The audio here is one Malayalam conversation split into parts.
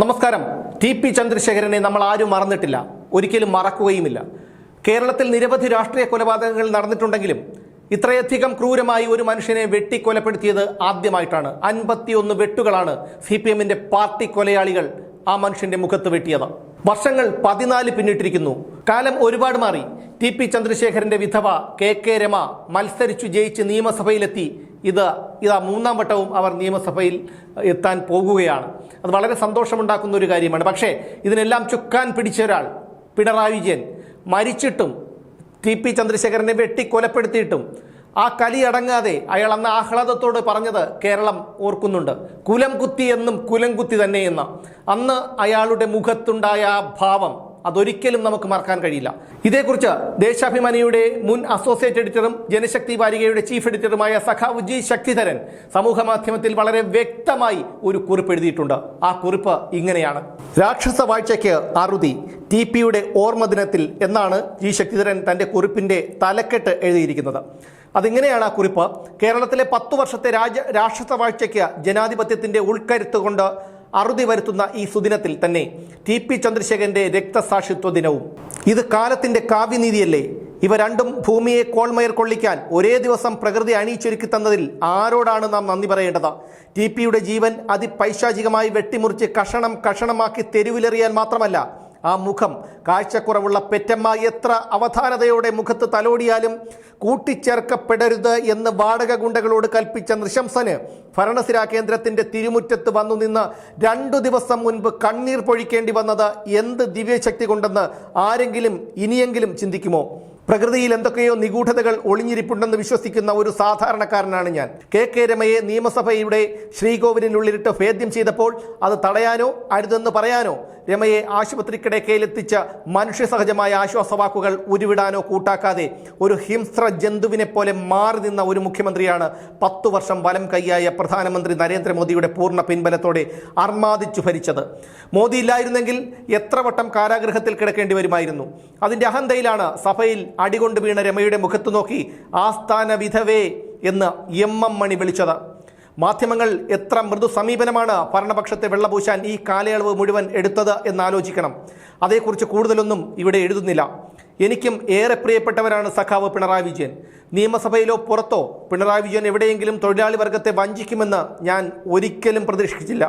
നമസ്കാരം. ടി.പി. ചന്ദ്രശേഖരനെ നമ്മൾ ആരും മറന്നിട്ടില്ല, ഒരിക്കലും മറക്കുകയുമില്ല. കേരളത്തിൽ നിരവധി രാഷ്ട്രീയ കൊലപാതകങ്ങൾ നടന്നിട്ടുണ്ടെങ്കിലും ഇത്രയധികം ക്രൂരമായി ഒരു മനുഷ്യനെ വെട്ടിക്കൊലപ്പെടുത്തിയത് ആദ്യമായിട്ടാണ്. 51 വെട്ടുകളാണ് CPM-ന്റെ പാർട്ടി കൊലയാളികൾ ആ മനുഷ്യന്റെ മുഖത്ത് വെട്ടിയത്. വർഷങ്ങൾ 14 പിന്നിട്ടിരിക്കുന്നു. കാലം ഒരുപാട് മാറി. ടി.പി. ചന്ദ്രശേഖരന്റെ വിധവ KK രമ മത്സരിച്ചു ജയിച്ച് നിയമസഭയിലെത്തി. ഇതാ മൂന്നാം വട്ടവും അവർ നിയമസഭയിൽ എത്താൻ പോകുകയാണ്. അത് വളരെ സന്തോഷമുണ്ടാക്കുന്ന ഒരു കാര്യമാണ്. പക്ഷേ ഇതിനെല്ലാം ചുക്കാൻ പിടിച്ച ഒരാൾ പിണറായി വിജയൻ മരിച്ചിട്ടും ടി.പി. ചന്ദ്രശേഖരനെ വെട്ടിക്കൊലപ്പെടുത്തിയിട്ടും ആ കലി അടങ്ങാതെ അയാൾ അന്ന് ആഹ്ലാദത്തോട് പറഞ്ഞത് കേരളം ഓർക്കുന്നുണ്ട്. കുലം കുത്തി എന്നും കുലം കുത്തി തന്നെ എന്ന അന്ന് അയാളുടെ മുഖത്തുണ്ടായ ആ ഭാവം അതൊരിക്കലും നമുക്ക് മറക്കാൻ കഴിയില്ല. ഇതേക്കുറിച്ച് ദേശാഭിമാനിയുടെ മുൻ അസോസിയേറ്റ് എഡിറ്ററും ജനശക്തി വാരികയുടെ ചീഫ് എഡിറ്ററുമായ സഖാവ് ജി ശക്തിധരൻ സമൂഹ മാധ്യമത്തിൽ വളരെ വ്യക്തമായി ഒരു കുറിപ്പ് എഴുതിയിട്ടുണ്ട്. ആ കുറിപ്പ് ഇങ്ങനെയാണ്: രാക്ഷസ വാഴ്ചയ്ക്ക് അറുതി, ടി.പി.യുടെ ഓർമ്മ ദിനത്തിൽ എന്നാണ് ജി ശക്തിധരൻ തന്റെ കുറിപ്പിന്റെ തലക്കെട്ട് എഴുതിയിരിക്കുന്നത്. അതിങ്ങനെയാണ് ആ കുറിപ്പ്: കേരളത്തിലെ 10 വർഷത്തെ രാക്ഷസ വാഴ്ചയ്ക്ക് ജനാധിപത്യത്തിന്റെ ഉൾക്കരുത്ത് കൊണ്ട് അറുതി വരുത്തുന്ന ഈ സുദിനത്തിൽ തന്നെ ടി.പി. ചന്ദ്രശേഖരന്റെ രക്തസാക്ഷിത്വ ദിനവും. ഇത് കാലത്തിന്റെ കാവ്യനീതിയല്ലേ? ഇവ രണ്ടും ഭൂമിയെ കോൾമയർ കൊള്ളിക്കാൻ ഒരേ ദിവസം പ്രകൃതി അണിയിച്ചൊരുക്കി തന്നതിൽ ആരോടാണ് നാം നന്ദി പറയേണ്ടത്? ടി.പി.യുടെ ജീവൻ അതിപൈശാചികമായി വെട്ടിമുറിച്ച് കഷണം കഷണമാക്കി തെരുവിലെറിയാൻ മാത്രമല്ല, ആ മുഖം കാഴ്ചക്കുറവുള്ള പെറ്റമ്മ എത്ര അവധാനതയോടെ മുഖത്ത് തലോടിയാലും കൂട്ടിച്ചേർക്കപ്പെടരുത് എന്ന് വാടക ഗുണ്ടകളോട് കൽപ്പിച്ച നൃശംസന് ഭരണസിരാ കേന്ദ്രത്തിന്റെ തിരുമുറ്റത്ത് വന്നു നിന്ന് 2 ദിവസം മുൻപ് കണ്ണീർ പൊഴിക്കേണ്ടി വന്നത് എന്ത് ദിവ്യശക്തി കൊണ്ടെന്ന് ആരെങ്കിലും ഇനിയെങ്കിലും ചിന്തിക്കുമോ? പ്രകൃതിയിൽ എന്തൊക്കെയോ നിഗൂഢതകൾ ഒളിഞ്ഞിരിപ്പുണ്ടെന്ന് വിശ്വസിക്കുന്ന ഒരു സാധാരണക്കാരനാണ് ഞാൻ. KK രമയെ നിയമസഭയുടെ ശ്രീകോവിലിനുള്ളിലിട്ട് ഭേദ്യം ചെയ്തപ്പോൾ അത് തടയാനോ അരുതെന്ന് പറയാനോ രമയെ ആശുപത്രി കിടക്കയിലെത്തിച്ച മനുഷ്യസഹജമായ ആശ്വാസവാക്കുകൾ ഉരുവിടാനോ കൂട്ടാക്കാതെ ഒരു ഹിംസ്ര ജന്തുവിനെ പോലെ മാറി നിന്ന ഒരു മുഖ്യമന്ത്രിയാണ് 10 വർഷം വലം കൈയായ പ്രധാനമന്ത്രി നരേന്ദ്രമോദിയുടെ പൂർണ്ണ പിൻബലത്തോടെ അർമാദിച്ചു ഭരിച്ചത്. മോദി ഇല്ലായിരുന്നെങ്കിൽ എത്ര വട്ടം കാരാഗൃഹത്തിൽ കിടക്കേണ്ടി വരുമായിരുന്നു. അതിൻ്റെ അഹന്തയിലാണ് സഭയിൽ അടികൊണ്ട് വീണ രമയുടെ മുഖത്ത് നോക്കി ആസ്ഥാന വിധവേ എന്ന് MM മണി വിളിച്ചത്. മാധ്യമങ്ങൾ എത്ര മൃദു സമീപനമാണ് ഭരണപക്ഷത്തെ വെള്ളപൂശാൻ ഈ കാലയളവ് മുഴുവൻ എടുത്തത് എന്നാലോചിക്കണം. അതേക്കുറിച്ച് കൂടുതലൊന്നും ഇവിടെ എഴുതുന്നില്ല. എനിക്കും ഏറെ പ്രിയപ്പെട്ടവരാണ് സഖാവ് പിണറായി വിജയൻ. നിയമസഭയിലോ പുറത്തോ പിണറായി വിജയൻ എവിടെയെങ്കിലും തൊഴിലാളി വർഗത്തെ വഞ്ചിക്കുമെന്ന് ഞാൻ ഒരിക്കലും പ്രതീക്ഷിച്ചില്ല.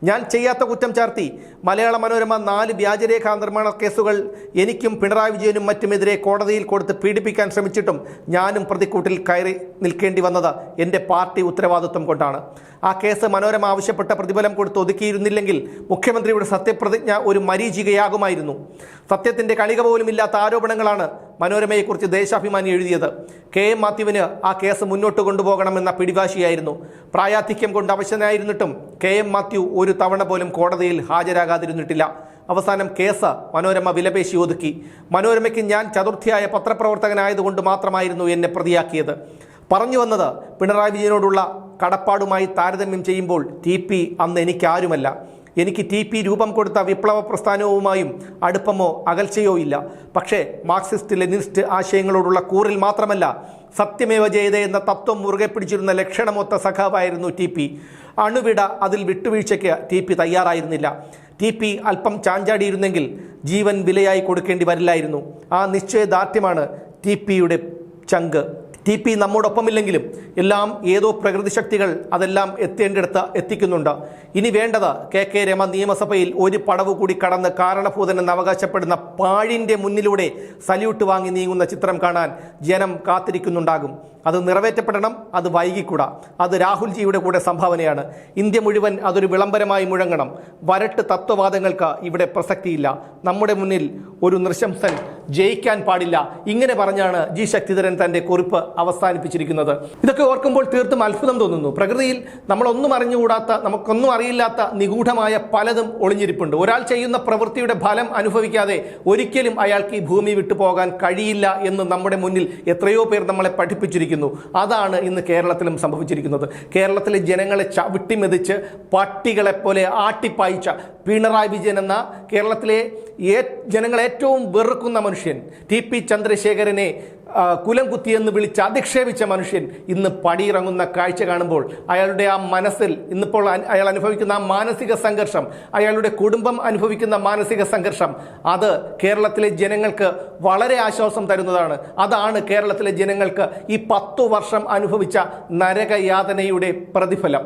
ഞാൻ ചെയ്യാത്ത കുറ്റം ചാർത്തി മലയാള മനോരമ 4 വ്യാജരേഖാ നിർമ്മാണ കേസുകൾ എനിക്കും പിണറായി വിജയനും മറ്റുമെതിരെ കോടതിയിൽ കൊടുത്ത് പീഡിപ്പിക്കാൻ ശ്രമിച്ചിട്ടും ഞാനും പ്രതിക്കൂട്ടിൽ കയറി നിൽക്കേണ്ടി വന്നത് എൻ്റെ പാർട്ടി ഉത്തരവാദിത്വം കൊണ്ടാണ്. ആ കേസ് മനോരമ ആവശ്യപ്പെട്ട പ്രതിഫലം കൊടുത്ത് ഒതുക്കിയിരുന്നില്ലെങ്കിൽ മുഖ്യമന്ത്രിയുടെ സത്യപ്രതിജ്ഞ ഒരു മരീചികയാകുമായിരുന്നു. സത്യത്തിൻ്റെ കണിക പോലും ഇല്ലാത്ത ആരോപണങ്ങളാണ് മനോരമയെക്കുറിച്ച് ദേശാഭിമാനി എഴുതിയത്. KM മാത്യുവിന് ആ കേസ് മുന്നോട്ട് കൊണ്ടുപോകണമെന്ന പിടിവാശിയായിരുന്നു. പ്രായാധിക്യം കൊണ്ട് അവശനായിരുന്നിട്ടും KM മാത്യു ഒരു തവണ പോലും കോടതിയിൽ ഹാജരാകാതിരുന്നിട്ടില്ല. അവസാനം കേസ് മനോരമ വിലപേശി ഒതുക്കി. മനോരമയ്ക്ക് ഞാൻ ചതുർത്ഥിയായ പത്രപ്രവർത്തകനായതുകൊണ്ട് മാത്രമായിരുന്നു എന്നെ പ്രതിയാക്കിയത്. പറഞ്ഞു വന്നത്, പിണറായി വിജയനോടുള്ള കടപ്പാടുമായി താരതമ്യം ചെയ്യുമ്പോൾ ടി.പി. അന്ന് എനിക്കാരുമല്ല. എനിക്ക് ടി.പി. രൂപം കൊടുത്ത വിപ്ലവ പ്രസ്ഥാനവുമായും അടുപ്പമോ അകൽച്ചയോ ഇല്ല. പക്ഷേ മാർക്സിസ്റ്റ് ലെനിനിസ്റ്റ് ആശയങ്ങളോടുള്ള കൂറിൽ മാത്രമല്ല, സത്യമേവ ജയതേ എന്ന തത്വം മുറുകെ പിടിച്ചിരുന്ന ലക്ഷണമൊത്ത സഖാവായിരുന്നു ടി.പി. അണുവിട അതിൽ വിട്ടുവീഴ്ചയ്ക്ക് ടി.പി. തയ്യാറായിരുന്നില്ല. ടി.പി. അല്പം ചാഞ്ചാടിയിരുന്നെങ്കിൽ ജീവൻ വിലയായി കൊടുക്കേണ്ടി വരില്ലായിരുന്നു. ആ നിശ്ചയദാർഢ്യമാണ് ടി.പി.യുടെ ചങ്ക്. ടി.പി. നമ്മോടൊപ്പമില്ലെങ്കിലും എല്ലാം ഏതോ പ്രകൃതി ശക്തികൾ അതെല്ലാം എത്തേണ്ടിടത്ത് എത്തിക്കുന്നുണ്ട്. ഇനി വേണ്ടത് KK രമ നിയമസഭയിൽ ഒരു പടവ് കൂടി കടന്ന് കാരണഭൂതനെന്ന് അവകാശപ്പെടുന്ന പാഴിൻ്റെ മുന്നിലൂടെ സല്യൂട്ട് വാങ്ങി നീങ്ങുന്ന ചിത്രം കാണാൻ ജനം കാത്തിരിക്കുന്നുണ്ടാകും. അത് നിറവേറ്റപ്പെടണം. അത് വൈകിക്കൂടാ. അത് രാഹുൽജിയുടെ കൂടെ സംഭാവനയാണ്. ഇന്ത്യ മുഴുവൻ അതൊരു വിളംബരമായി മുഴങ്ങണം. വരട്ട് തത്വവാദങ്ങൾക്ക് ഇവിടെ പ്രസക്തിയില്ല. നമ്മുടെ മുന്നിൽ ഒരു നൃശംസൻ ജയിക്കാൻ പാടില്ല. ഇങ്ങനെ പറഞ്ഞാണ് ജി ശക്തിധരൻ തൻ്റെ കുറിപ്പ് അവസാനിപ്പിച്ചിരിക്കുന്നത്. ഇതൊക്കെ ഓർക്കുമ്പോൾ തീർത്തും അത്ഭുതം തോന്നുന്നു. പ്രകൃതിയിൽ നമ്മളൊന്നും അറിഞ്ഞുകൂടാത്ത, നമുക്കൊന്നും അറിയില്ലാത്ത നിഗൂഢമായ പലതും ഒളിഞ്ഞിരിപ്പുണ്ട്. ഒരാൾ ചെയ്യുന്ന പ്രവൃത്തിയുടെ ഫലം അനുഭവിക്കാതെ ഒരിക്കലും അയാൾക്ക് ഈ ഭൂമി വിട്ടു പോകാൻ കഴിയില്ല എന്ന് നമ്മുടെ മുന്നിൽ എത്രയോ പേർ നമ്മളെ പഠിപ്പിച്ചിരിക്കുന്നു. അതാണ് ഇന്ന് കേരളത്തിലും സംഭവിച്ചിരിക്കുന്നത്. കേരളത്തിലെ ജനങ്ങളെ ചവിട്ടിമെതിച്ച് പട്ടികളെപ്പോലെ ആട്ടിപ്പായിച്ച പിണറായി വിജയൻ എന്ന കേരളത്തിലെ ജനങ്ങൾ ഏറ്റവും വെറുക്കുന്ന മനുഷ്യൻ, ടി.പി. ചന്ദ്രശേഖരനെ കുലം കുത്തിയെന്ന് വിളിച്ച് അധിക്ഷേപിച്ച മനുഷ്യൻ ഇന്ന് പടിയിറങ്ങുന്ന കാഴ്ച കാണുമ്പോൾ അയാളുടെ ആ മനസ്സിൽ ഇന്നിപ്പോൾ അയാൾ അനുഭവിക്കുന്ന ആ മാനസിക സംഘർഷം, അയാളുടെ കുടുംബം അനുഭവിക്കുന്ന മാനസിക സംഘർഷം, അത് കേരളത്തിലെ ജനങ്ങൾക്ക് വളരെ ആശ്വാസം തരുന്നതാണ്. അതാണ് കേരളത്തിലെ ജനങ്ങൾക്ക് ഈ 10 വർഷം അനുഭവിച്ച നരകയാതനയുടെ പ്രതിഫലം.